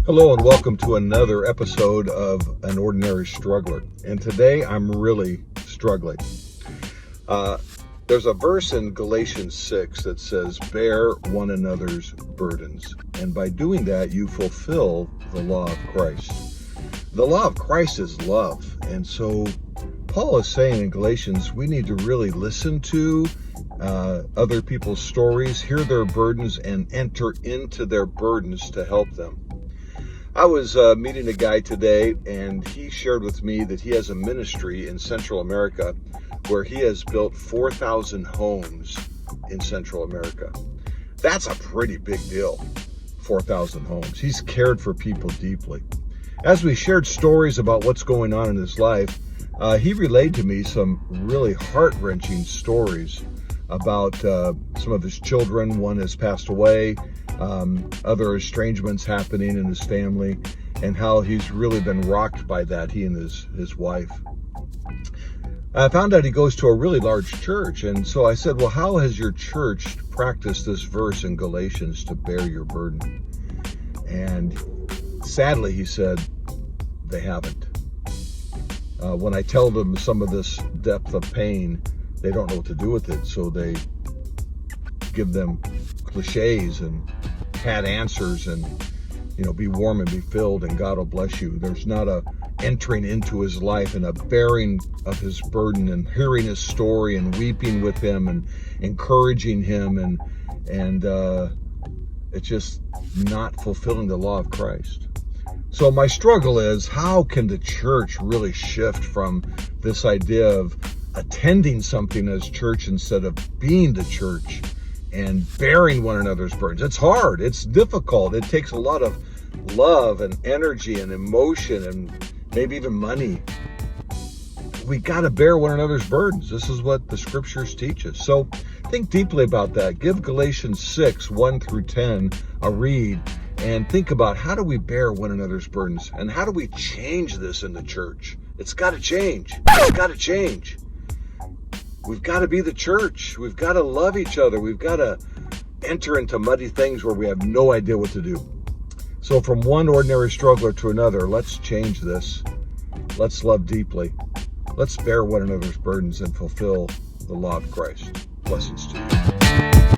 Hello and welcome to another episode of An Ordinary Struggler. And today I'm really struggling. There's a verse in Galatians 6 that says, bear one another's burdens. And by doing that, you fulfill the law of Christ. The law of Christ is love. And so Paul is saying in Galatians, we need to really listen to other people's stories, hear their burdens, and enter into their burdens to help them. I was meeting a guy today, and he shared with me that he has a ministry in Central America where he has built 4,000 homes in Central America. That's a pretty big deal, 4,000 homes. He's cared for people deeply. As we shared stories about what's going on in his life, he relayed to me some really heart-wrenching stories about some of his children. One has passed away, other estrangements happening in his family, and how he's really been rocked by that, he and his wife. I found out he goes to a really large church, and so I said, well, how has your church practiced this verse in Galatians to bear your burden? And sadly, he said, they haven't. When I tell them some of this depth of pain, they don't know what to do with it, so they give them cliches and pat answers and, be warm and be filled and God will bless you. There's not a entering into his life and a bearing of his burden and hearing his story and weeping with him and encouraging him, and it's just not fulfilling the law of Christ. So my struggle is, how can the church really shift from this idea of attending something as church instead of being the church and bearing one another's burdens? It's hard. It's difficult. It takes a lot of love and energy and emotion and maybe even money. We got to bear one another's burdens. This is what the scriptures teach us. So think deeply about that. Give Galatians 6, 1 through 10 a read and think about, how do we bear one another's burdens? And how do we change this in the church? It's got to change. It's got to change. We've got to be the church. We've got to love each other. We've got to enter into muddy things where we have no idea what to do. So from one ordinary struggler to another, let's change this. Let's love deeply. Let's bear one another's burdens and fulfill the law of Christ. Blessings to you.